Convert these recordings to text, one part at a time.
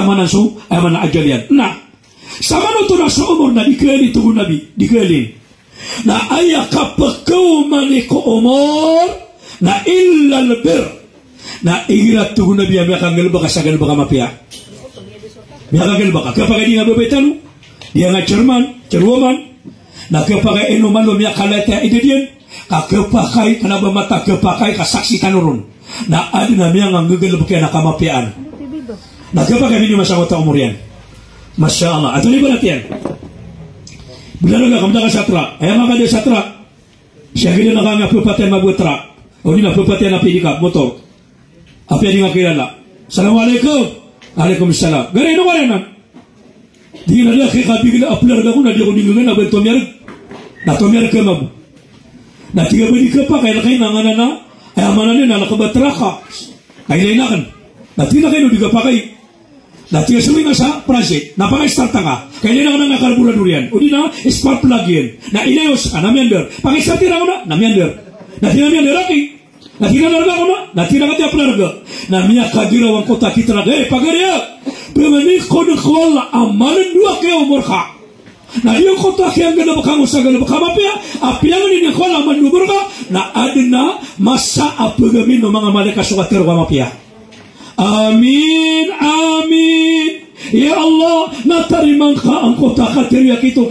tamanan so amana ajalian. Nah, sama tu nasu umur na dikelin tu Nabi dikelin. Na ayah kapakau maniku umur na illa albir. Na irat tu Nabi yang akan gelbaka sagal baka mapia. Dia akan gelbaka. Kapag di nga bebetanu, dia nga cerman, na kapag inuman lo miya kalata idedian, kapakai kana mata kapakai kasaksi tanurun. Na ada na miya nga gelbaka na kamapian. Na kapag ini masa kota umur yan. Masya Allah. Atau ni berarti benar enggak kamu tak satra? Ayah maka dia satra. Syahid nak ngap pepatah mabu tra. Oh ni nak pepatah napi dikap motor. Apa yang ngakira lah. Assalamualaikum. Waalaikumsalam. Gari no mana? Dia nak khikah bigil aplar dah guna dia guni guna nak tomiar. Nak tomiar ke mabu. Nak tiga beri kepak ayah kain nangan na. Ayah mana ni nak kebatraka. Ayah lain kan. Nak tiga kain udah pakai. Nah, tiga suwi nasa project, napakai start tanga. Kaya na nga nakarbura durian. Udi na spark plug-in. Na inayos ka, namiander. Pakai start tira ko na, namiander. Na tinamiander aki. Na tinanarga ko na, na tinagati aplarga. Na miya kagira wang kota kita na, pagariya. Pemani ko na kwala, amalan dua kayo umur ka. Na iyo kota kaya gana baka musagana baka mapia, apiyang ni kwala aman umur ka, na adina masa apagamin ng mga malika sukatir wa mapia. Amin, amin. Ya Allah, na tarimang ka ang kota katir ya kito.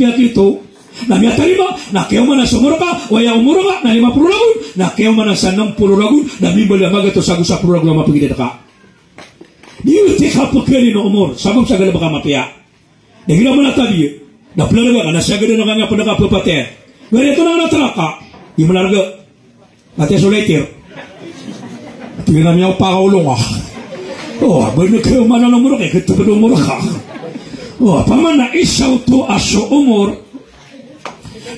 Na miya tarima, na kayo man sa umuro ka, waya umuro ka, na 50 lagun, na kayo man sa 60 lagun, na bimbala magato sa 10 lagun mapagidita ka. Di ka pagkali no umur, sabab sa gala baka mapia. Nahila mo na tabi, na plalaga ka, na siya gala na nga panagapapate. Gaya ito na natalaka, di mo larga. Ate sulaiter. Tingnan niya pakaulong ah. Oh, benar kayo mana umur kay ketupad umur ka. Oh, paman na isaw to aso umur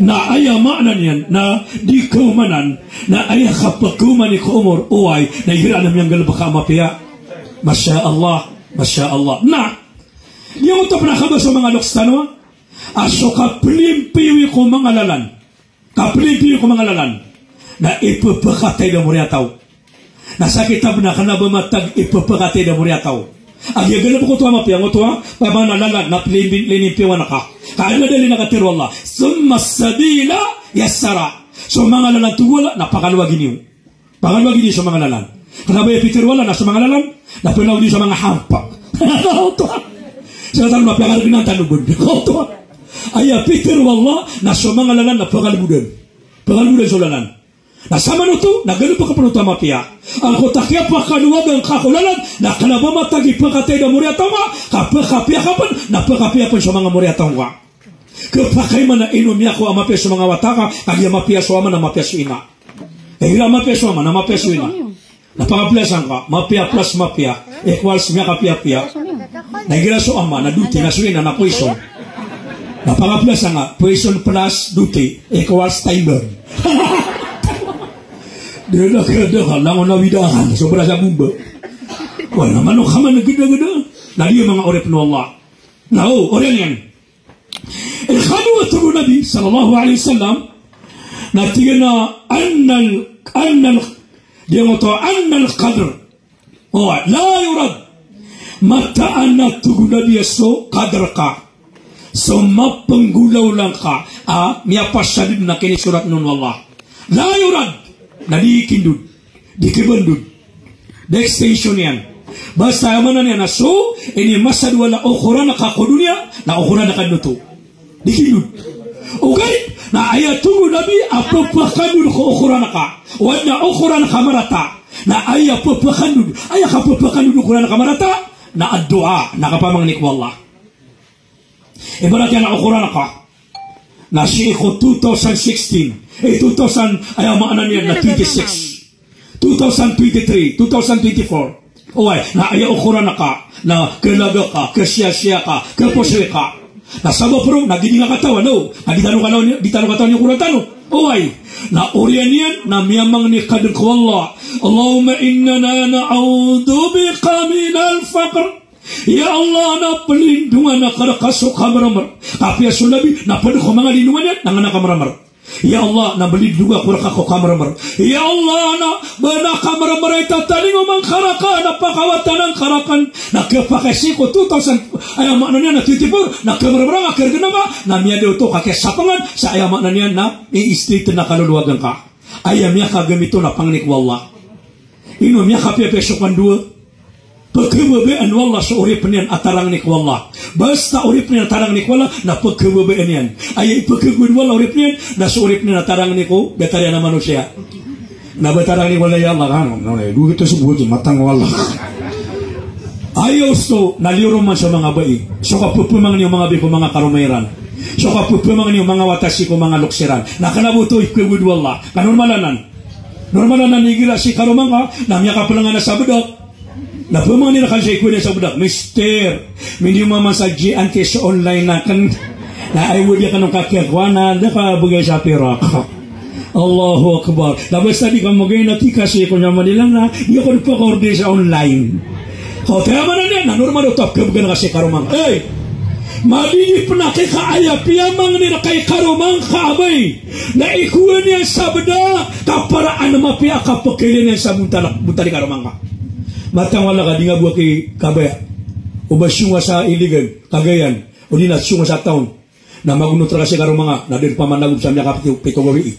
na aya makna niyan na di kaumanan na aya kapagkuman ni ko umur uway na hiraan namiyang galbaka mapia. Masya Allah, Masya Allah. Nah, yung ito panakaba sa mga lokstano aso kaplimpiwi ko mga lalan na ipapakatay na muriya tao. Nasa kitab na kanaba matag ipapakatay na muriya tao. Ang yagalap ko tuwa mapiyang tuwa, pamanalalan na linimpiwa na ka. Kaya na dali nakatiro Allah. Summa sabila yassara. So mga lalan tuwala, napakalwagi niyo. Pakalwagi niyo sa mga lalan. Kanaba ipitiro wala na sa mga lalan, napinaw niyo sa mga hampa. Sa tanong mapiyang arbinan tanubod. Ay pitiro Allah, na sa mga lalan, napakalbudan. Pakalbudan sa lalan. Nasama nuto, nagano pa kapanuto mapia. Ang kotakya pa kanuwag ang kakulalan, na kanaba matagi pakatay na muriya tama, kapakapia kapan, napakapia pa sa mga muriya tama. Kapakay man na inumya ko ang mapia sa mga wataka, kagya mapia sa ama na mapia sa ina. Hila mapia sa ama na mapia sa ina. Napakaplasan ka, mapia plus mapia, equals miya kapia-pia. Nagila sa ama, na duty, na sa ina, na poison. Napakaplasan ka, poison plus duty, equals timer. Dia dah kira langon na widahan sobra sa bumba. Wah naman no kaman gede-gede. Na dia mga orep no Allah. Nao oren yan. Al-khadwatu Nabi sallallahu alaihi wasallam natigana annal dia ngoto annal qadr. Oh la yurad. Mata anatu Nabi so qadr ka. So mapenggulaw lang ka. Miapasadid na kini surat nun wallah. La yurad. Na dikindud, dikibandud, extension yan. Basta amanan yan na so, ini masad wala ukhura na kakudunya, na ukhura na kanuto. Dikindud. Okay? Na ayatugo Nabi, apapakandud ko ukhura na ka. Wad na ukhura na kamarata. Na ayapapakandud, ayakapapakandud ukhura na kamarata, na ad-dua, nakapamangnik wallah. Ibarat yan na ukhura na ka. Na Sheikh 2016, 2000 ay maanan niya na 26, 2023, 2024. Oy, na ayaw ukuran na ka, na kalaga ka, kasya-sya ka, kaposre ka. Na sabo pro, nagiging katawan, no? Nagitano katawan yung kurang tanong. Oy, na oriyan yan, na miyamang ni kadir ko Allah. Allahumma innana na'udhu bika minal faqr. Ya Allah na pelindungan na kada kasuk kamaramar. Tapi ya sulabi na pada ko mga linungan yan nang nakamarmar. Ya Allah, na beli juga kurang ako kamar-mar. Ya Allah, na bana kamar-mar ita tali ngomong karakan, na pakawatan ng karakan, na kapakasi ko 2,000, ay amak na niya na 24, na kamar-mar nga kergana ba, na miya daw to kakisapangan, sa ay amak na niya na i-street na kaluluwagan ka. Ay miya kagamito na pangnik wallah. Ino miya kapiapesokan dua. Pagkababaan wallah sa urip niyan atarang ni wallah. Basta urip niyan atarang ni wallah na pagkababaan niyan. Ay pagkagud wallah urip niyan na sa urip niyan atarang ni ko gatarya na manusia. Na batarang ni wallah ya Allah kan. No ne dugi to subuh matang wallah. Ayaw sto naliro man sa mga bai. So kapupumang niyo mga biko mga karumayran. So kapupumang niyo mga watashi ko mga luksiran. Nakanabuto ikagud wallah. Kanormalanan. Normalanan nigira si karumanga namya kapulangan na sa budak. Na pemang ni nak saya ikut dia sabudak mister minimum masaji anti sa online na kan na ay dia kanong kakekwana da ka bagay sa pera. Allahu akbar. Labas tadi kamu gay na tikasi ko nya manilang na dia ko pa order sa online. Kau tayo man na na normal to ka bagay kasi karumang. Madini penake ka aya piamang ni kay karumang ka abay. Na ikuan niya sabda kaparaan mapi ka pekelen sa buntali karumang ka. Matang wala ka, di nga buwa kay kabaya. Ubasyong sa iligan, kagayan, o di nasyong sa taon, na magunutra kasi karong mga, na din pamanagod sa mga pitogori.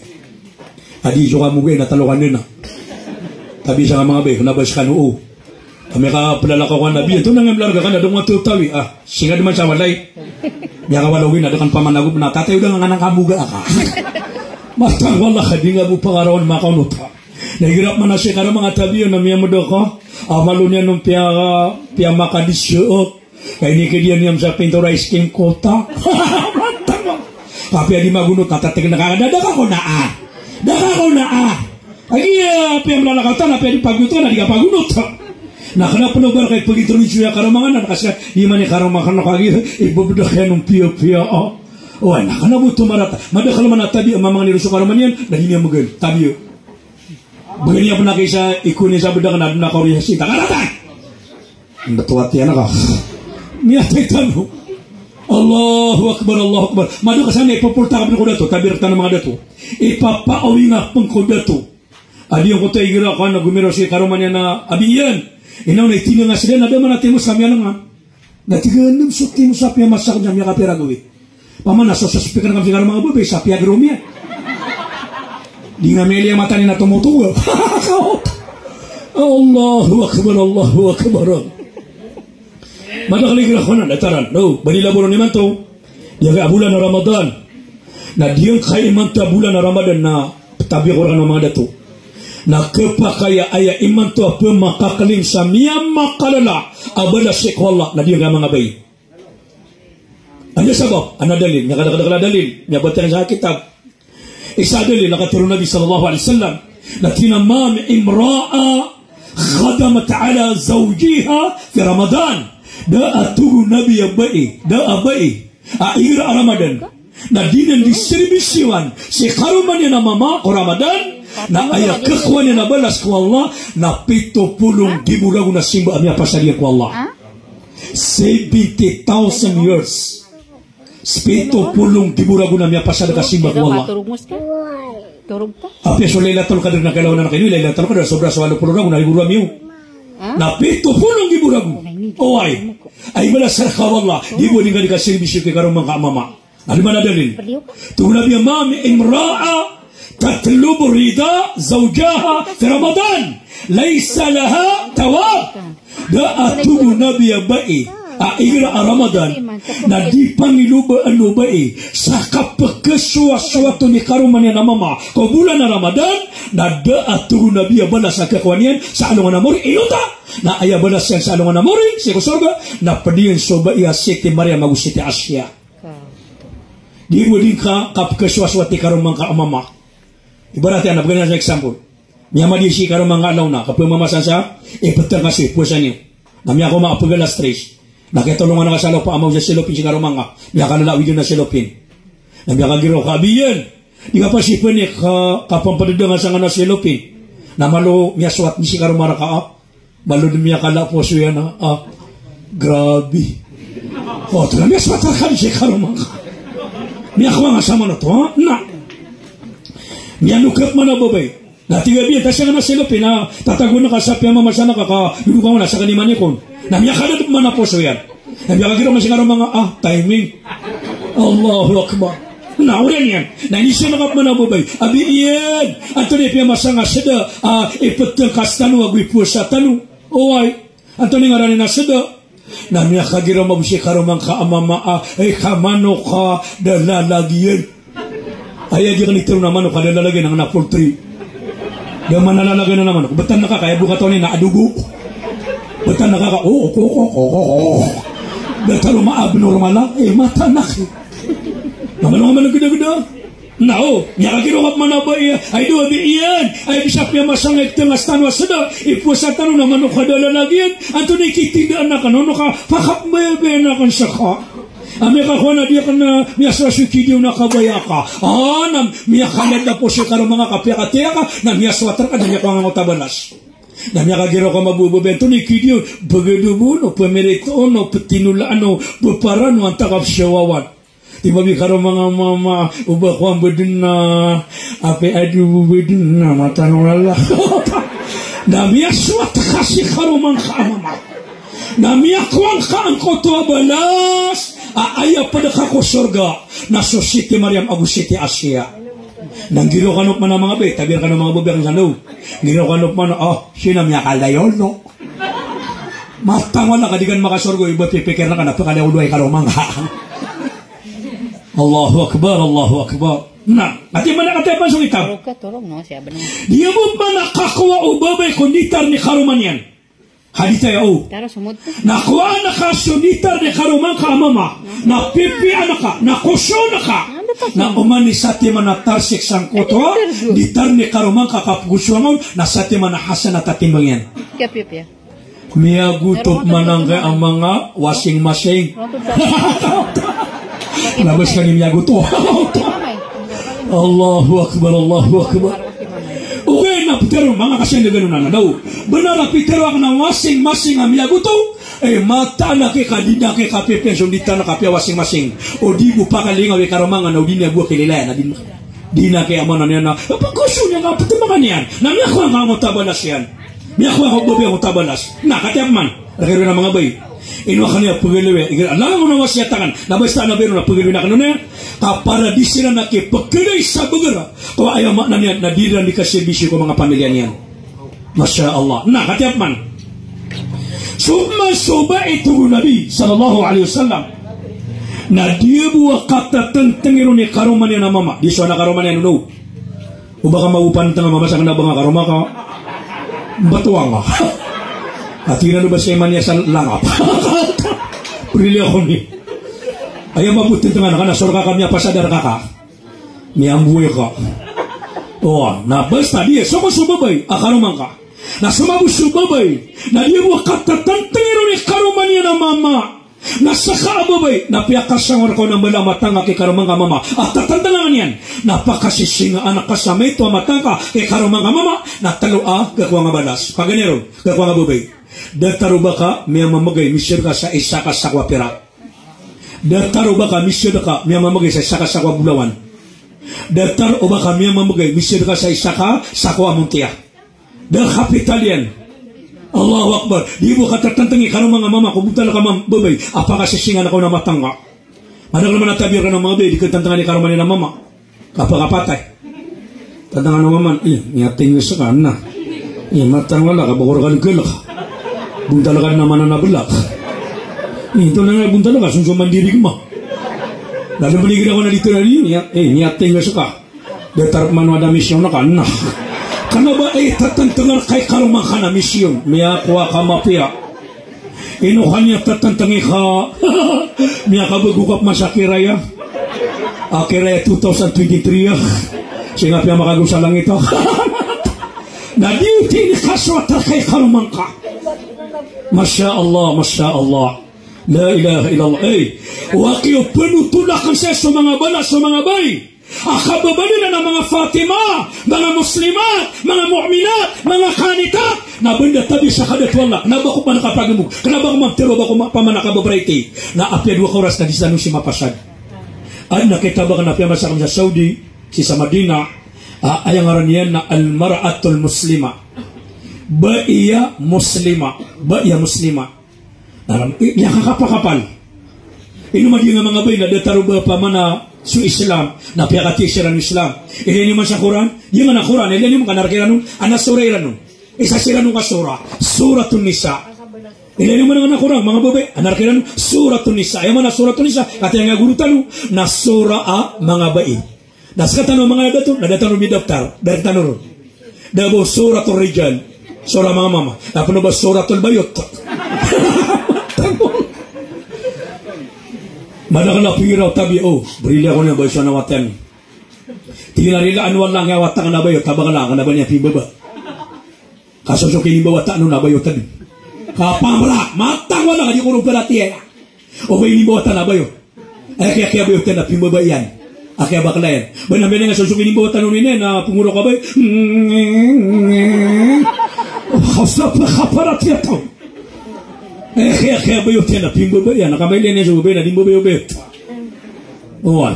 Adi, so ka mugay, natalokan din na. Tabi sa mga bay, nabas ka noo. Kami ka palalaka ko na biyan, ito na nga mlarga ka na, doon mga tutawi. Singa naman sa walay. Miya ka walawin, na doon pamanagod na, tatayo lang nga nang kamuga ka. Matang wala ka, di nga bupa karawan makanuta. Nahigirap man na siya karong mga tabi, na miya mo do ko. Amalo niya nung pia makadisyok. Kaya ni kaya niyam sa pintura isking kota. Kapia di magunot natatig na kakadada ko na Daka ko na Ay pia malalakatan na pia di paguto na di ka pagunot. Nakanap na ba kay pagitrunisyo ya karamangan na kasi iman ni karamangan na kagir ibubudak yan ng pia. O ay nakanap ito marata. Madakal man na tabi ang mamang niluso karaman yan dahil niya magal. Tabi yun. Begini apa nak kisah ikunin sabda kan ada korea sih tak ada. Betul hati anak. Niat itu. Allahu akbar Allahu akbar. Madu kesana popul tak berkuda tu, tabir tanam ada tu. Papa awinga pengkuda tu. Adi yang kota igira kan gumiro si karumannya na abiyan. Inaw na itinyo nga sila na mana timo sa miya nga. Na tiganam so timo sa piya masak niya miya kapira gawi. Paman naso sa speaker ng mga mga babe sa piya gromia. Di nga melia mata ni na tumutuwa. Allahu akbar Allahu akbar. Madakali kira ko na dataran. No, banilaburo ni man to. Dia kaya bulan na Ramadan. Na diyang kaya iman ta bulan na Ramadan na tabi ko rin ng mga dato. Na kapakaya aya iman to apa makakalim sa miyam makalala abala sikwala na diyang mga bay. Ano sabab? Ano dalil? Nakadakadakala dalil. Nabatan sa kitab. Isa dalil nakaturun Nabi sallallahu alaihi wasallam na tinamam imra'a khadamat ala zawjiha fi Ramadan. Da atugu Nabi abai, da abai. Aira Ramadan. Na dinan distribusiwan si karuman na mama ko Ramadan na aya kekwan na balas ko Allah na 70,000 lagu na simba amya pasaliya ko Allah. 70,000 years. 70,000 lagu na amya pasaliya kasimba ko Allah. Turog ka? Apya so Lailatul Qadr na kailangan na kayo, Lailatul Qadr sobra sa 80 lagu na liburo amyo. Na 70,000 lagu. Oy. Ay balas sa Allah. Di mo din ka dikasiribisyo kay karong mga mama. Ano man dalil? Tunggu Nabi mami imra'a tatlubu rida zawjaha fi Ramadan laysa laha tawab. Da atubu Nabi abai aira Ramadan na di pangiluba ano bai sa kapagkaswa-swatu ni karuman na mama ko bulan na Ramadan na da atubu Nabi balas sa kakwanian sa alungan namori inuta na aya balas yan sa alungan namori sa kusorga na padiyan soba iya Siti Maria magusiti Asya. Di mo din ka kapagkaswaswati karong mga kaamama. Ibaratnya na bagay na example. Miyama di si karong mga alaw na kapag mamasan sa ipatang kasi pusa niyo. Namiya ko mga pagala stress. Nakitulungan na kasalaw pa amaw sa silopin si karong mga. Miya ka nalawid yun na silopin. Namiya ka giro kabiyan. Di ka pasipan niya kapampadadang sa nga na silopin. Na malo miya swat ni si karong mga kaap. Malo din miya kala po siya na grabe. O, ito na miya swat ka ni si karong mga. Miya ko nga sama na to, ha? Na. Nyanukap mana babay. Na tiga biya tasya na sila pina tatago na kasapi ang mamasana dulu ka na sa kanimani kon. Na miya kada mana po so yan. Na miya kagiro masigaro mga timing. Allahu Akbar. Na ulan yan. Na inisya nakap mana babay. Abi iyan. Anto ni piya masanga sada ipeteng kastanu agwi pusa tanu. Oay. Anto ni ngarani na sada. Na miya kagiro mabusikaro mga kaamama kamano ka dalalagyan. Ay di kan itiro naman ka dalalagyan ng anak poultry. Dia mana lalagay na naman. Betan na ka, kaya buka to ni na adugo. Betan na ka, Betan ma-abnormal lang. Mata na ka. Naman geda-geda. Nao, nyakakiro ka man ba iya. Ay doon iyan. Ay bisa piya masangit tengas tanwa sada. Ipusatan naman ka dalalagyan. Anto ni kitindaan na ka. Nono ka, pakapmebe na kan sa ka. Ami ka na dia kana miasa sukidiw na kabaya ka. Nam miakalad na po siya karo mga kapya-katya ka na miaswater ka na miya ko ang tabanas. Na miya kagiro ka mabububento ni kidiw bagadubo no pemerito no petinulaan no beparan no antakap syawawan. Tiba bi karo mga mama ubah ko ang bedin na ape adu bedin na mata no lala. Na miaswat kasi karo mga kamama. Na miakwang ka ang koto balas. Aaya pada kako surga na Siti Maryam Abu Siti Asia. Nang giro kanop man mga be, tabir kanop mga bubang sano. Giro kanop man sino miya kalayon no. Matang wala kadigan makasurga iba pipikir na kana pakalaw duay karo mangha. Allahu Akbar, Allahu Akbar. Na, ati mana kata pa sungita? Turong no siya benar. Dia mo mana kakwa ubabay konditar ni karuman yan. Hadita ya Taro sumut. Nakuha na ka sunitar ni karuman ka mama. Na pipi anaka, na kusyo na ka. Na umani sa tima na tarsik sang koto. Ditar ni karuman ka kapgusyongon na sa tima na hasan at atimbang yan. Pipi. Miya gutok manangga ang mga wasing-masing. Labas ka ni miya gutok. Allahu Akbar, Allahu Akbar. Okay na pitero mga kasi na gano'n na daw. Benar na pitero ang na wasing-masing ang miyago to. Mata na kay kadina kay kapipensyon dita na kapya wasing-masing. O di mo pa kalingaw kay karamanga na di niya buwa kililaya na di na kay amanan niya na pagkusyo niya nga patimangan niyan. Na miya ko ang mga tabalas yan. Miya ko ang babi ang tabalas. Na katiyak man. Nakiro na mga bay. Ino kanya pagiliwe. Alam mo na wasyatakan. Nabasta na biro na pagiliwe na kanuna. Kapara di sila nakipagkilay sa bagara. Kaya ayaw makna niya na di rin dikaservisyo ko mga pamilya niyan. Masya Allah. Na katiyak man. Suba itu Nabi sallallahu alaihi wasallam. Na dia buah kata tentang ironi karuman niya na mama. Di sana karuman niya no. Ubaka maupan tanga mabasa ka na ba nga karuma ka. Batuang ka. At yun ano ba siya man niya sa langap? Prilya ko ni. Ayaw mabuti ito nga na nasura ka kami pasadar ka. Miyambuhay ka. Na basta diya. Sumasubabay. Akaruman ka. Na sumabusubabay. Na diya mo katatantero ni karuman niya na mama. Na sakaababay. Napiakasangon ko ng malamatang kay karuman ka mama. At tatandangan yan. Napakasisinga anak ka sa may tuwamatang ka kay karuman ka mama. Natalo gakuha nga balas. Paganero. Gakuha nga babay. Dataro baka miya mamagay misyon ka sa isa ka sakwa pira. Dataro baka misyon ka miya mamagay sa isa ka sakwa bulawan. Dataro baka miya mamagay misyon ka sa isa ka sakwa muntia. Dal kapital yan. Allahu Akbar. Di mo katatantangi ka ng mga mama kung buta na ka babay. Apaka sisingan ako na matanga. Madagal naman natabir ka ng mga babay. Di ka tantangan ni karuman na mama. Kapag-kapatay. Tantangan ng mama. Niyating sa ka na. Matang wala ka. Bakor ka ng kilak. Buntalakan naman na nabelak. Ito na nga buntalakan. Sunso mandiri ko ma. Lalu paligid ako na dito na rin. Niyating sa ka. Datar mano ada misyon na ka na. Kana ba tatantangar kay karuman ka na misyon. Miya kuha ka mapia. Ino kanya tatantangi ka. Miya ka bagukap masakiraya. Akiraya 2023. Siya nga piya makagusa lang ito. Na diutin kaswata kay karuman ka. Masya Allah, Masya Allah. La ilaha illallah. Wakiyo penutulakan saya sa mga balas, sa mga bay. Akababalila ng mga Fatima, mga Muslimat, mga Mu'minat, mga Kanitat, na benda tabi sa kadatwala, na bako pa nakapagimog, na bako magtiro, bako pamanakababrayte, na apya 2 oras na disano si mapasad. At nakita ba ka na piyama sa Saudi, si sa Madina, Ayang ngaran yan na al-mar'atul muslima. Baiya muslima. Baiya muslima. Niya kakapakapal. Inumagi nga mga bay na dataruba pa mana su Islam. Na piyakati siya ng Islam. Ini naman sa Quran. Yung nga na Quran. Ini naman kanarkiran nun. Anasura nun. Isa sila nung kasura. Suratun Nisa. Ini naman nga na Quran. Mga babay. Anarkiran nun. Suratun Nisa. Ayaw man na Suratun Nisa. Kata nga guru tanu. Na sura mga bay. Naskatan mga nadato. Nadatano mi daftar. Dari tanur. Dabo suratul rijal. Surah mga mama. Apa ba suratul bayot. Madakala piraw tabi brili ako niya ba siya nawatan. Tinarilaan walang nga watang na bayo tabakala ka na ba niya pibaba. Kaso so kini bawa ta no na bayo tabi. Kapamra matang wala kadi kuno perhatian. O ba ini bawa ta na bayo. Kaya bayo ta na pibaba yan. Akya bakla yan. Banamene nga so kini bawa ta no ni na pumuro ka ba. Khasa pa khaparat ya to. Kaya bayo tena pimbo ya nakamele ne jo be na dimbo be be. Oh,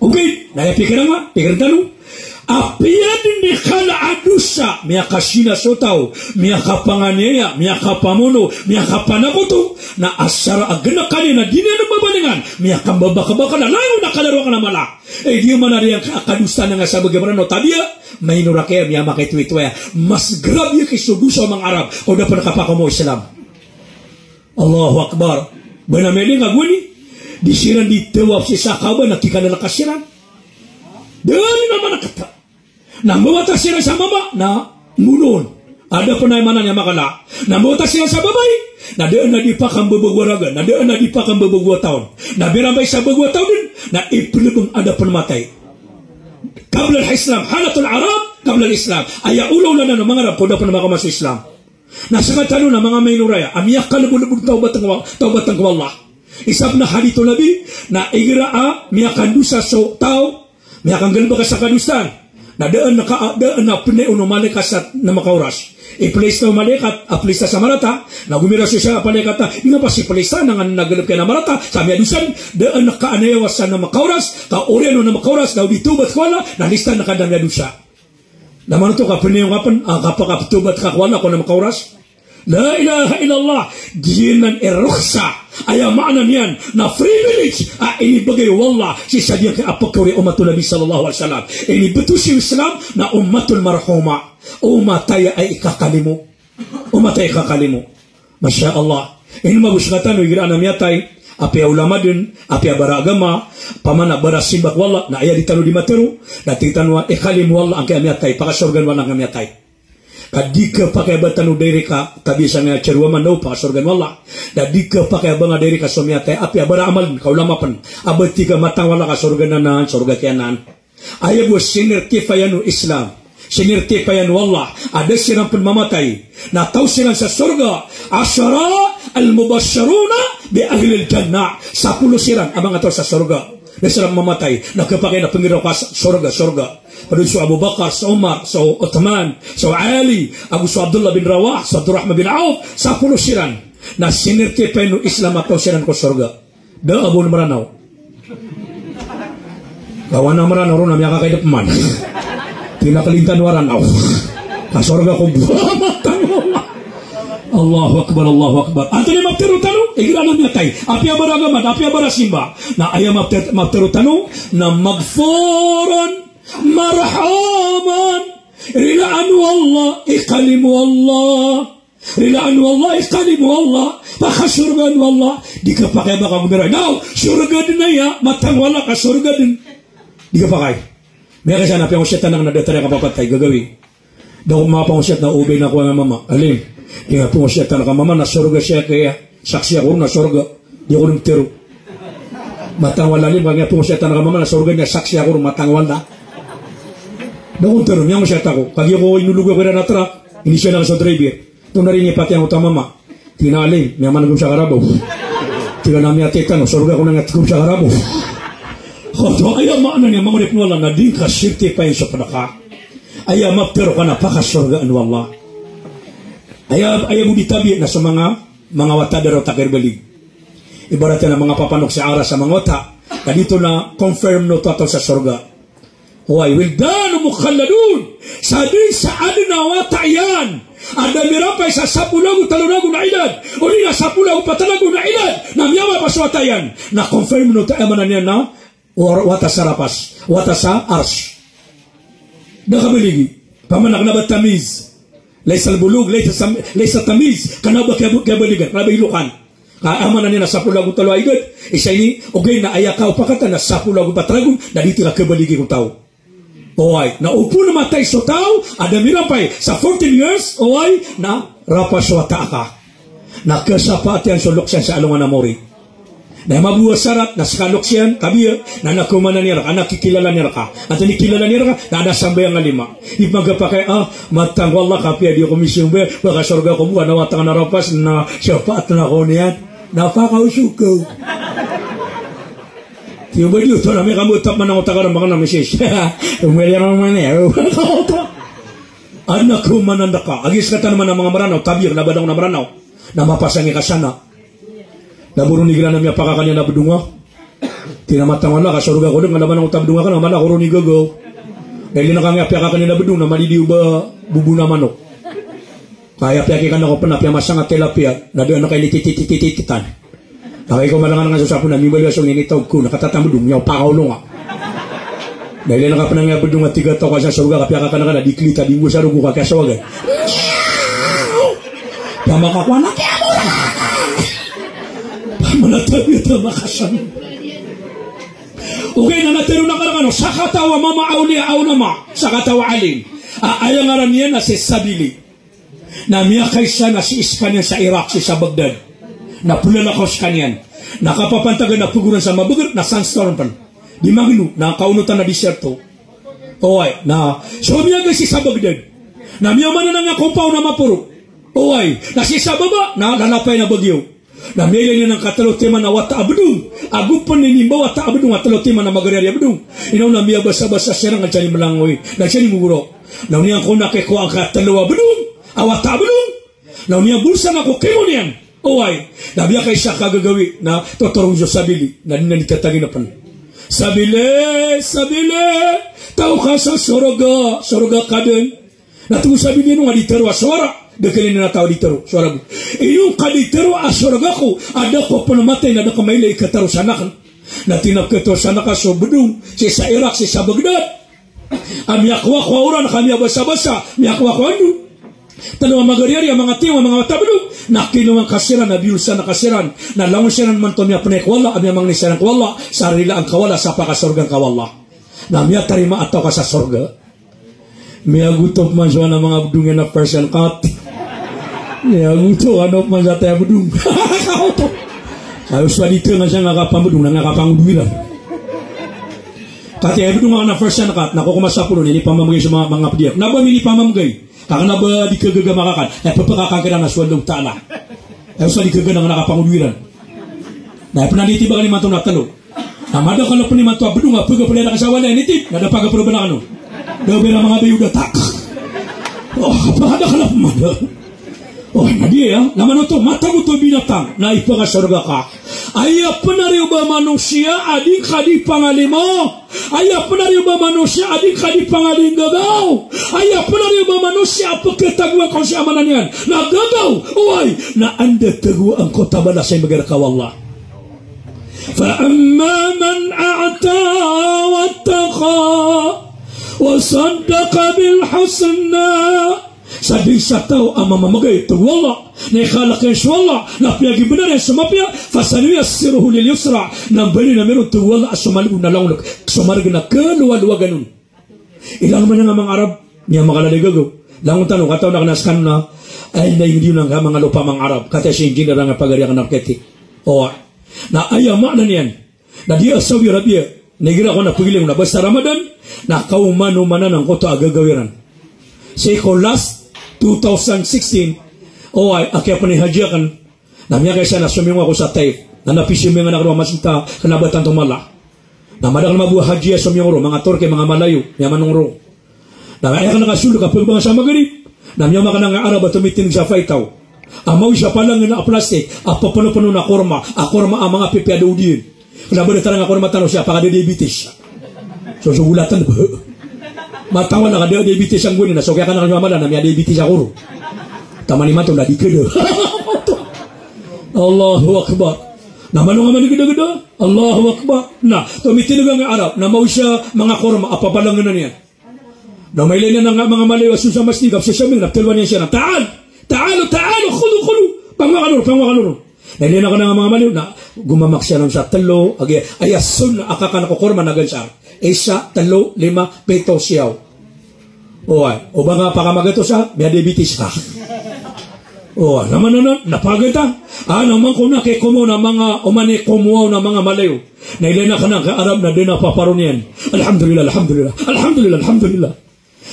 okay, na pikiran ma, pikiran tanu. Apian ni khala adusa, miaka shina sotao, miaka panganiya, miaka pamono, miaka panakoto, na asara agena kani na dine na babalingan, miaka babaka na layo na kalaro ka na mala. Di man na kadusta na nga sa bagaimana no tabia, may nurakaya miya makaitwitwaya, mas grabe kisudusa mga Arab, o dapat nakapaka mo Islam. Allahu Akbar. Banameli nga guni. Disiran di tewap si sakaba na kikala nakasiran. Dami naman nakata. Nang mawata sila sa mama na ngunun. Ada pa na mana niya makala. Nang mawata sila sa babay. Na doon na di pa kang babagwaragan. Na doon na di pa kang babagwa taon. Na birambay sa babagwa taon din. Na ipilibang ada pa namatay. Kabla al-Islam. Halatul Arab. Kabla al-Islam. Aya ulaw na ng mga Arab. Kung na pa na makamasok Islam. Nasa katalo na mga maynuraya, amiyak ka labulubog taubatan ko Allah. Isab na hadito nabi, na igiraa, miyakan dusa so tao, miyakan galba ka sa kadustan, na daan na pinay unomalik ka sa na makauras. I-place na umalikat, a-place na sa marata, na gumira siya apalikat, ina pa si place na nagalap kaya na marata, sa miyadusan, daan na kaanayawas sa na makauras, ka-oriano na makauras, na uditubat ko wala, na listan na kadang miyadusa. Naman ito kapin yung kapan, kapakaptubat kakwala ko na makauras. La ilaha illallah, diyan eruksa, ay maanan yan, na privilege, inibagay wallah, si sadya kay apakawri umatul Nabi sallallahu alaihi wasallam. Inibetu si Islam na umatul marhuma, umatay ay ikakalimu, umatay ikakalimu. Masya Allah. Ini mabuskatan, wigira na miyatay, api ulama din, api baragama, pamana barasimbak wala, na aya ditanu di materu, datitanwa ikalim wala ang kamiatay, pakasorgan wala ang kamiatay. Kadika pakai batanu dari ka, tabi sa nga cerwa man daw, pakasorgan wala. Dadika pakai banga dari ka somiatay, api baramal, kaulama pan, abati ka matang wala ka sorgan na sorga kianan. Aya bu sinir kifayanu Islam. Sinirti pa yan wallah, ada silang pun mamatay na tahu silang sa surga. Asyara al-mubashsharuna bi ahli al-jannah, 10 silang abang atau sa surga na silang mamatay na kapag na pangiraw ka sa surga. Padun sa Abu Bakar, sa Umar, sa Uthman, sa Ali, Abu sa Abdullah bin Rawah, sa Abdurrahman bin Auf, 10 silang na sinirti pa yan Islam atau silang ko surga. Da Abu Maranaw kawan na Maranaw ron na miya kakaidap man pinakalintan waran ako. Kasorga ko buhamatang Allahu Akbar, Allahu Akbar. Ato ni maptero tano, igirana niya tay. Api abaragaman, api abarasimba. Na aya maptero tano, na magforan, marhaman, rilaan wallah, ikalimu Allah. Rilaan wallah, ikalimu Allah. Pakasurgan wallah. Di ka pakai baka gumiray. Now, surga din na ya, matang wala ka surga din. Di ka pakai. May kasi na pangusyan nang nadatara ka papatay gagawin. Daw mga pangusyan na ubay na kuha nga mama. Alim, kaya pangusyan na ka mama na surga siya kaya saksi ako na surga. Di ako nagtiro. Matangwal na rin, kaya pangusyan na ka mama na surga niya saksi ako matangwal na. Daw kong tiro, niya masyat ako. Kaya ko inulugo ko na natrak, hindi siya lang sa driver. Ito na rin ipati ang utang mama. Tinalim, niya managum sa karabaw. Tila namin atitan, surga ko na ngatigum sa karabaw. Kaya ayaw maano niya mga wala na di ka sirti pa yung sa panaka. Ayaw mapero ka na pakasorgaan wala. Ayaw mo ditabi na sa mga wata daro takirbalig. Ibaratnya na mga papanok sa aras sa mga wata. Na dito na confirm no to sa sorga. Huwag will dano mukhalladun. Sadi sa adna wa ta'yan. Ada mirapai sa 10 3 na ilad. Uli na 10 4 na ilad. Na miyawa paswatayan. Na confirm no ta'amanan niya na watasa rapas. Watasa arsh. Nakabaligi. Pamanak na ba tamiz? Laysa bulug, laysa tamiz. Kanaba kabaligan. Kanaba ilukan. Kaamanan niya na 10 3 ilad. Isa ini, okay na ayaka upakata na 10 4 na dito na kabaligi kong tao. Oay, na upo na matay so tao, ada mirapay sa 14 years, oay, na rapaswata ka. Na kasapati ang sulok siya sa alungan na mori. Na mabuha sarat, na skalok siya, kabiya, na nakumana niya ka, nakikilala niya ka. At nakikilala niya ka, na nasambay ang alima. Ipagkapakay, matang wallah kapya, di ako misyong ba, baka sorga ko buwan, nawatang na rapas, na siyapat na ako niyan, napakausukaw. Yung ba dito na may kamutap man ang utakaran baka na misis. Umwili naman niya. Anak ko mananda ka. Agis ka naman ng mga maranaw. Tabir na badang na maranaw. Na mapasangi ka sana. Naburo ni gila na miya pakakanya na bedunga. Tinamatang wala ka. Saruga ko doon. Nga naman ang utabdunga ka. Namala ko rin igagaw. Dahil na kang apyakakanya na bedung. Na malidiw ba bubu na manok. Kaya apyakikan ako pa na pyamasang at tilapia. Na doon na kayo lititititititan. Nakay ko malangan nga sa sapon na mibali asong ninitaw ko, nakatatamudong, yaw pakaulo nga. Dahil na ka pa nga budong at 3 taw ka sa saruga, kapya ka na diklita, di mo sa rugo ka, kaya sawagan. Pamakakuha na, kaya mo lang! Pamanatabi at makasan. Okay, nanatero na ka na, sakatawa mama aulia au nama, sakatawa alim. Ayang aram niya na si Sabili. Na miyakay siya na si Iskanian sa Iraq, si sa Baghdad. Na pulalakos kanyan. Nakapapantagan na puguran sa mabugot na sandstorm pan. Di magino, na kaunutan na disyerto. Oay, na sumiyaga si sa Baghdad. Na miyaman na nga kumpaw na mapuro. Oay, na si sa baba, na lalapay na bagyo. Na miyaya niya ng katalotima na wata abdung. Agupan ni nimba wata abdung, katalotima na magarari abdung. Inaw na miya basa-basa siya ng dyan malangoy. Na siya ni muguro. Na niya ko nakiko ang katalo abdung. Awata abdung. Na niya bulsa na ko kimo niyan. Oay, nabiya kay siya kagagawi na totorong Diyos Sabili na ninalitatagin na pan. Sabili, tao ka sa soroga ka din. Natungo Sabili nung aditero aswara, dekalin na tao ditero, swara mo. Iyong kaditero aswaraga ko, ada ko panamatay na nakamayla ikataro sanakan. Na tinapkato sanaka so budong, si sa Iraq, si sa Baghdad. Amiyakwa kwa ura, nakamiya basa-basa, miyakwa kwa ando. Tanong ang magariari, ang mga tiyo, ang mga tablo, na kinuwang kasiran, na biulsa na kasiran, na langon siran man to miya panekwala, amya mga nisarang kwala, sarila ang kawala, sa pakasorgang kawala. Na miya tarima ataw ka sa sorga. Miya gutop man siya ng mga budungin na Persian cut. Miya gutop, ano man siya tayo budung. Kauto. Kaya uswa dito nga siya ngakapambudung, na ngakapanguduwilan. Kati ay budung mga na Persian cut, nakukumasapulo, ini pamamagay sa mga padiyak. Nabamili pamamagay. Kakana ba di kagagamakan? Pagpakakan ka na swaldong tala. Uswa di kagagang nakapanguduwilan. Na penaliti ba ka ni Manto natalo? Namada ka lang po ni Manto, abudung nga, pagkapalera ka sa wala, initip, nadapag ka pa na ano? Dabi na mga bayo datak. Kapagada ka lang pumada. Nadi ya, naman ito, mata mo ito binatang, na ipagasorga ka. Aya pa na rin ba manusia, adik kadi pangalimo? Aya pa na rin ba manusia, adik kadi pangaling gagaw? Aya pa na rin ba manusia, pagkatagwa ko siya manan yan? Nagagaw, uway, na anda tagwa ang kota ba na sa imagara ka, wallah. فَأَمَّا مَنْ أَعْتَى وَاتَّقَى وَصَدَّقَ بِالْحُسْنَى. Sabi sa tao ang mamamagay ito wala na ikalakin siya wala na piyagibina na sumapya fasanuya siruhu lil yusra na bali na meron ito wala sumalig na lang sumalig na kaluwa-luwa ganun. Ilang man nga mga Arab niya makalalagago langon tanong kataw na kanaskan na ay na hindi na nga mga lupa mga Arab kata siya hindi na nga pagariya ka narketik o na ayama na niyan na di Saudi Arabia nagira ko na pagiling na basta Ramadan na kaumano-manan ang koto agagawiran. Seko last 2016 ay akya pa ni Hajiakan na miya kaysa na sumiyong ako sa Taif na napisim nga nakarwa masinta kanabatan tumala na madakal mabuha Hajia sumiyong ro mga Torke mga Malayo miya manong ro na kaya ka nakasulog kapag mga sa magarib na miya maka nga Arab at tumitin sa Faitaw amaw siya palang na plastic apapano-pano na korma ang mga pipiado din kung nabalik talaga korma tanong siya pakadiabetes so sugulatan ba Matawan na kada diabetes ang guni na so kaya ka na kanyamala na may diabetes ako. Tamani mato na di kada. Allahu Akbar. Na manong man gida-gida. Allahu Akbar. Na tumitinagang nga Arab na mau siya mga korma apapalangan na niya. Na may lina na nga mga malayo asun sa mastigap sa siyaming naptilwan niya siya na Ta'alo, khulu. Pangwakaluro. Nailina ka na nga mga malayo na gumamak siya ng sa talo. Ay asun na akaka na kukorma na gansa. Isa, talo, 5, 7 siyaw. O ba nga pakamagato sa may diabetes ka. Naman napagata. Naman ko na kay kumo na mga umani kumuaw na mga malayo. Nailina ka na ka-Arab na din na paparon yan. Alhamdulillah.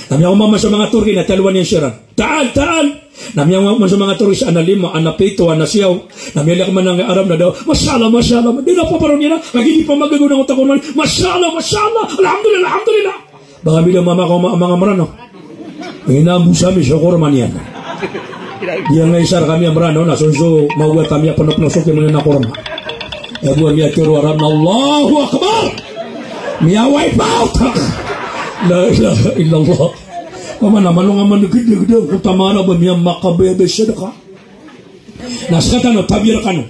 Namyaw mama sa mga Turki na talwan yan siya. Taal. Namyaw mama sa mga Turki sa analima, anapito, anasiyaw. Namyaw man ng Arab na daw. Masyaallah. Di na paparon yan. Hindi pa magago ng utak ko naman. Masyaallah. Alhamdulillah. Baka bilang mama ko mga marano. Inambusami sa korman yan. Dia ngay sar kami amrano na sonso mawat kami panok-nosok yung mga nakorma. Buwan niya kiro Arab na Allahu Akbar. Miya wipe out. La ilaha illallah. Mama naman nung aman nagigigda utama na ba miya makabebe sedekah. Naskata no tabir kano.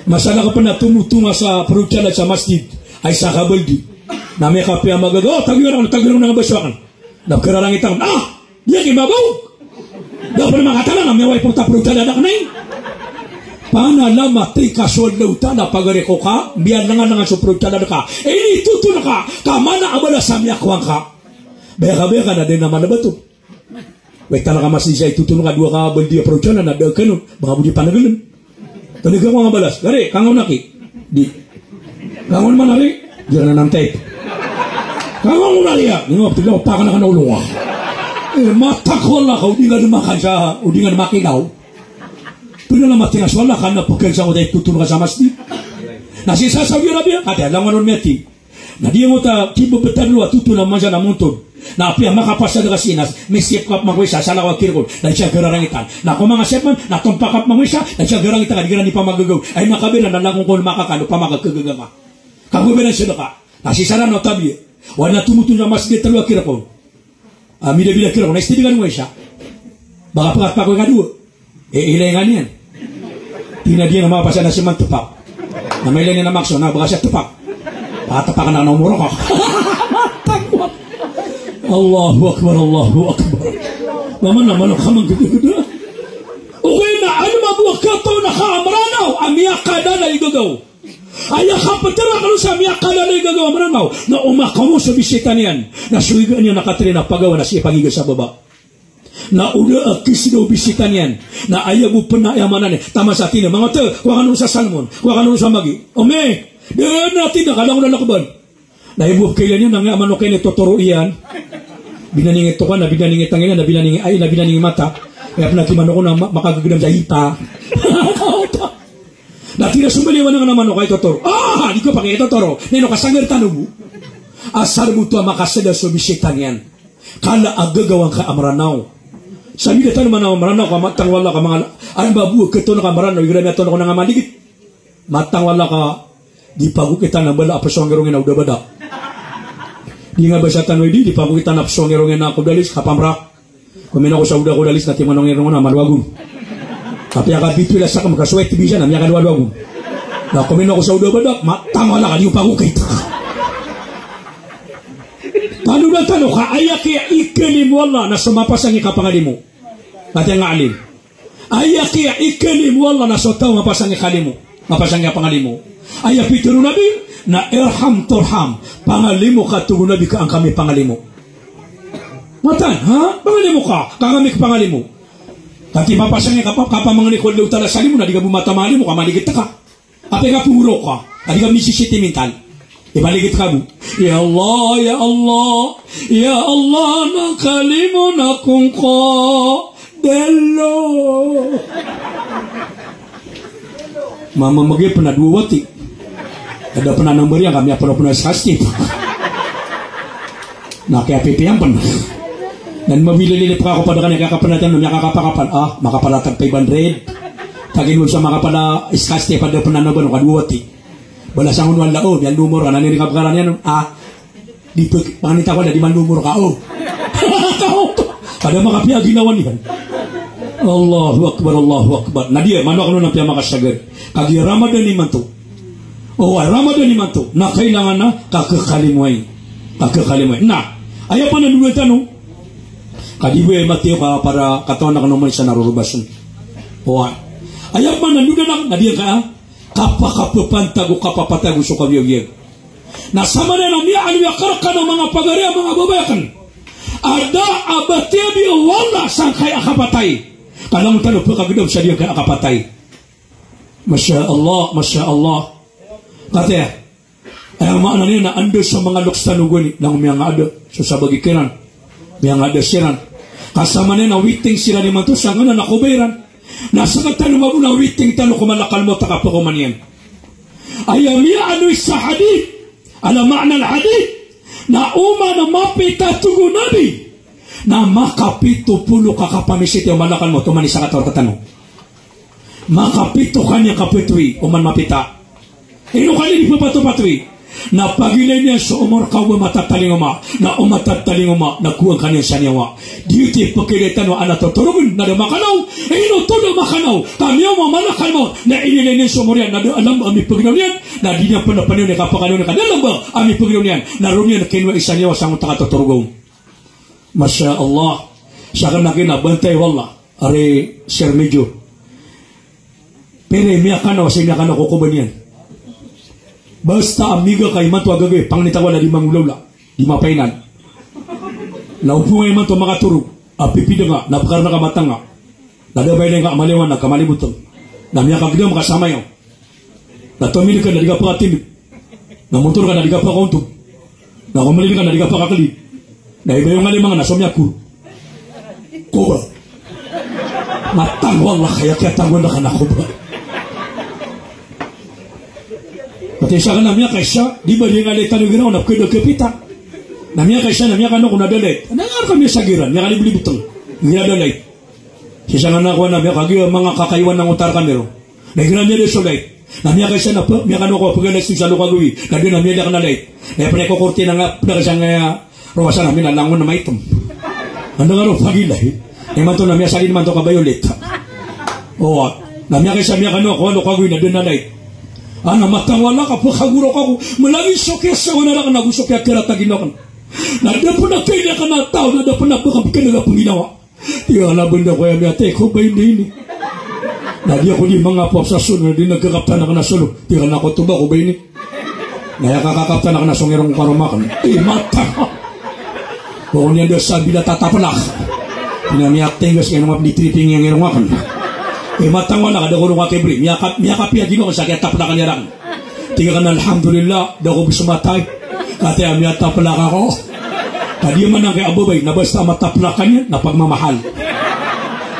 Masala ka pa na tumutunga sa perutala sa masjid ay sa kabaldi. Na may kapya magagawa tagiro na baswakan. Nagkararang itang dia kibabaw. Dapat mengatakan namanya wai porta perutala dak nai. Pana lama ti kasol lautana pagare ko ka biar dengan so perutala dak. Ini tutu ka kamana abala samya kwangka. Beka na din naman na bato. Wai talaga masih say tutu ka dua ka baldi perutala na dak kanu mga budi panagalan. Tani ka mga balas. Gare kangon naki. Di. Kangon manari diyan na nantay. Kangon manari ya. Ngop tilaw pa kana kana ulunga. Matakwala ka, hindi nga dumakan sa, hindi nga dumakinaw. Pwede na matingaswala ka na pagkaisa ko dahil tutulong ka sa masjid. Nasisasabi na biya, kati alam nga nun meti. Na di mo ta, kibo betanlo at tutulong man siya na muntod. Na api ang makapasa na kasinas, may sip kap magwisa, salaw kirkol, dahil siya gararangitan. Na kung mga sepman, natumpakap magwisa, dahil siya gararangitan, di ka na ni pa magagaw. Ay nakabila na lang kung makakano, pa magagagawa. Kagubinan sila ka. Nasisara na tabi. Wala tumutulong na masjid talo kirkol. Bila kira ko naistibigan mo siya. Baka pangat pa ko nga duwa. Ilangan yan. Tina dia nga mapasa na si man tupak. Na may ilan na makso na baka siya tupak. Patapakan na naumuro ko. Allahu Akbar. Naman ang kamang gagagada. Okay na, ano mabuwag ka to na kaamranaw. Amiyak ka na igagaw. Ayak kapatira ka sa miyak ka na igagaw maranaw. Na umakaw mo sa bisitan yan. Na suwigan niya nakatiri na pagawa na siya pagiga sa baba. Na ula akis daw bisitan yan. Na ayaw panayamanan. Tama sa atin. Mga to, kuha ka nung sa salmon. Kuha ka nung sa magi. Ome, doon natin nakalang na lakban. Na ibuh kailan yan. Nang amano kayo nitotoro iyan. Binaningit to ka na binaningit ang ilan. Na binaningit ay na binaningit mata. Kaya pinatimano ko na makagagandam sa hita. Dati na sumaliwan nga naman o kay Totoro. Di ko pa kay Totoro. Nino kasangar tanong mo. Asar mo ito makasada sa bisitan yan. Kala agagawang ka amranaw. Sabi ka naman na amranaw ka, matang wala ka mga, ay babuo, kito na ka amranaw, yung na ito na ko na nga maligit. Matang wala ka, di pa ko kita na bala, apasong gerongin na udabada. Di nga ba siya tanong, di pa ko kita na apasong gerongin na ako dalis, kapamrak. Kumin ako sa uda ko dalis, natin manong gerongin na malwagong. Tapi akan pitula sa makaswet bisa na miyakan wadwagun. Na kumino ko sa udo badak, matang wala ka di pa ko kita. Tano na tano ka ayak kaya ikalim wala na sumapasang ikapangalim mo. Natin nga alim. Ayak kaya ikalim wala na sotaw mapasang ikalim mo. Mapasang ikapangalim mo. Ayak pituro nabi na irham turham. Pangalim mo ka tugo nabi ka ang kami pangalim mo. Matan, ha? Pangalim mo ka, kami pangalim mo. Tati papasangnya kapamangani ko daw tala sali mo na di ka bumatamali mo kamaligit ka. Ape ka puro ka. Adi ka misisiti mental. Ibaligit ka mo. Ya Allah, nakalimun akong ko. Delo. Mama magi pernah dua wati. Ada pernah nomor yang kami pernah sasti. Nah kayak yang pernah. Dan mabili-lili pa ako pada kanya kakapanatan ng kakapakapan. Makapalatag 500. Tagin mo sa makapala iskaste pada penanaban o kaduwati. Balasangon wala yan lumor. Ananirin kapakaran yan. di panita ko na di man lumur ka oh. Kada makapia ginawan yan. Allahu akbar, Allahu akbar. Na dia mano ano na piya makasagar. Kagi Ramadan ni manto. Oh, Ramadan ni manto. Na kailangan na kakakalimway. Kakakalimway. Na, ayaw pa na nuwetan no. Kadiwe Mateo ka para katawan na kanuman sa narurubasan. Oh, ayaw pa na nuwetan na dia ka kapakapapantago kapapatago so kabiyog. Na sama na niya aliyakar ng mga pagari mga babayakan. Ada abatia dia wala sangkay akapatay. Kalau tanong po kagudom sa dia kaya akapatay. Masya Allah, Masya Allah. Kata ay makna niya na ando sa mga lukstanugon lang mga ada so sa bagikiran. Mga ada siran. Kasama niya na witing sila ni manto sa nga na nakubayran. Nasa katano mo na witing tano kumalakal mo takapakuman yan. Ayamiya ano'y sa hadith. Ala makna al-hadith. Na uma na mapita tugo nabi na makapito pulo kakapamisit yung malakan mo tumani sa katawan katanong makapito kanya kapitwi uman mapita ino kanya di papato-patwi na pagilay niya sa umor kawa matataling uma na umatataling uma na kuwang kanya sa niyawa diuti pakilitan mo ana tuturugun na makanaw ino to na makanaw kami mo malakan mo na inilay niya sa umor yan na alam ami paginaw niyan na di niya panapanyo na kapakanaw na kadalang ba ami paginaw niyan na ron niya na kinwa isa niyawa sa mga takatuturugong. Masya Allah siya ka nakinabantay wala ari Sir Medyo pero miyakanaw sa miyakanaw kukuban yan. Basta amiga kay man to agagay pangnitawa na di mangulawla di mapainan naupo ngay man to makaturog apipida nga napakar na kamatang nga nadabay na nga amaliwan na kamalibutan na miya kagdam kasama yun na tumili ka na di ka pakatimid na motor ka na di ka pakauntog na kumalili ka na di ka pakakalid na iba yung alimang na sumyaku kuba matangwang na kaya tangwang na ka na kuba. Pati siya ka namya kaysya, di ba di nga leta nyo ginaw, napkido kipita. Namya kaysya, namya ka no kung nadalit. Nangar kami sa giran, niya kaliblibutang, niya dalit. Siya nga nakuha namya kagi mga kakaiwan ng utar kanero. Nagiran niya desolate. Namya kaysya na po, niya ka no ko pagalit sa lukagawi. Nadi namya niya ka nalit. Kaya pa ko kurti na nga, pagkasang rawasan namin, alangon na maitom. Ano nga ro, pagilay. Naman to namya sa akin naman to kabayolit. Oo, namya kaysya, niya ka no, kung lukagawi na din nalit. Ana matawala ka po kaguro ka ko malagi sokya sa wana ka nagusokya kira taginakan na dapat na kaya ka na tao na dapat na pakapikil na panginawa tiya na benda ko yung ate ko ba hindi na di ako di mga pop sa sunod di nagkakapta na ka na solo tiya na ako tuba ko ba ini na kakakapta na ka na songirong karumakan mata kung niya doon sabi na tatapanak pinamiyat tengas kayo naman nitriping yung irungakan matang wala ka daw ko kebri miyakap ya gino sa kaya tapla ka niyarang tiga ka na alhamdulillah daw ko bisumatay kati amiyat tapla ka ko kadi man ang kay abubay na basta matapla ka niya na pagmamahal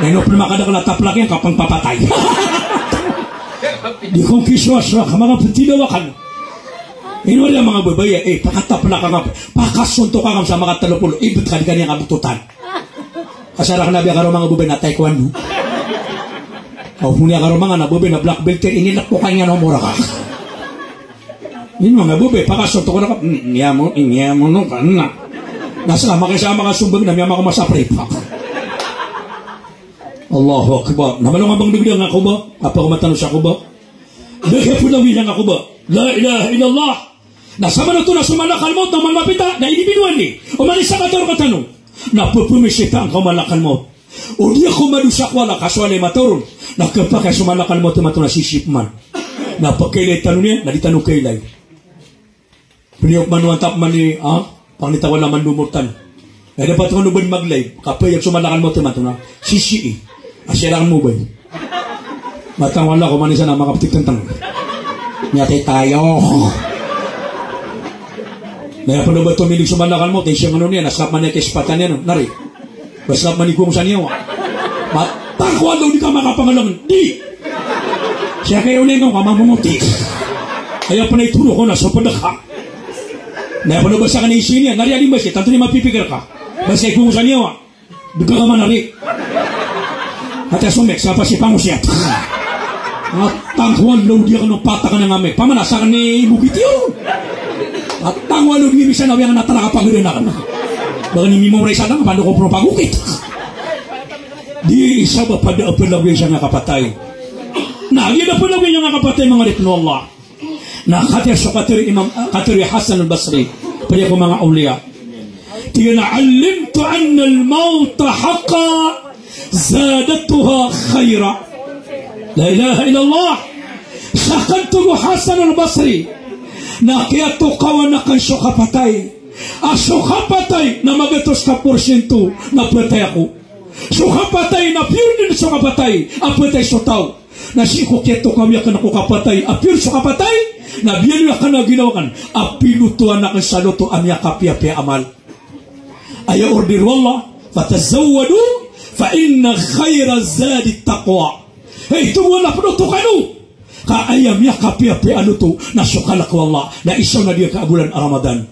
na inopilma ka na tapla ka yan kapang papatay di kong kiswaswa ka mga patinawakan ino lang mga babaya pakatapla ka nga pakasunto ka nga sa mga talupulo ibit ka di ka niyang abututan kasara ka na biya ka mga babay na taekwondo o punya karo mga nabubi na black belt inilak ko kanya no mura ka. Yun mga bube pakasunto ko na ka. Niya mo no kana. Nasama kay sa mga sumbag na miyama ko masapray pa. Allahu akbar. Namalong abang biglang ako ba? Apa ko matanong sa ako ba? Dahil po na wilang ako ba? La ilaha illallah. Nasama na ito na sumalakal mo na malapita na inibinuan ni. Umalis sa kator katanong. Napupumisita ang kamalakal mo. O di ako manusak wala kaswalay matoron. Nakapakay sumalakal mo tumato na sisip man. Napakailay tanong niya, nalitanong kailay. Piniyok manuantap man ni, pangnitawa naman lumurtan. Eh dapat ko nuban maglay, kapay sumalakal mo tumato na sisi. Asya lang mo ba? Matang wala ko manisa na makapitik tentang. Nyate tayo. Naya pa na ba tumilig sumalakal mo, tayo siyang ano niya, naslap man niya kispatan niya, no? Nari. Baslap manikung sa niya, takwa daw di ka makapangalangan. Di! Siya kayo ulit ng kamamumuti. Kaya pa na ituro ko na sa padaka. Naya pa na ba sa kanisi niya, nariyaling ba siya, tanto niya mapipigil ka. Basta ikung sa niya, duga ka manari. At asumek, sa pasipango siya. At tangkuan daw di ka nung pataka ng amik. Pamanasakan ni Bukit yun. At tangwalog ni bisa na yang natala kapagin na. Bagaimana mimo mereka na kapando ko propagukit. Di isa ba pada apa lagi siya nga kapatay. Nah, yun apa lagi yang nga kapatay mga ripno Allah. Nah, khatiyar sa katiri Hasan al-Basri. Pada ko mga awliya. Tiyan alimtu anna al-maut haqqa zadatuha khayra. La ilaha illallah. Sakantu Hasan al-Basri. Na kaya to kawan na kan siya kapatay. Siya kapatay na magatos ka porsyento na patay ako. Siya kapatay na pure din siya kapatay. Apatay siya tao. Na si ko keto kami akan ako kapatay. Apir siya kapatay. Na biyan akan na ginawakan. Apilutuan na kan saluto amya kapi-api amal. Aya order wallah. Fatazawadu. Fa inna khaira zadi taqwa. Hey, tunggu na penutuh kanu. Ka ayam ya kapi-api anu tu na syukalak wallah na isaw na dia ka bulan Ramadan.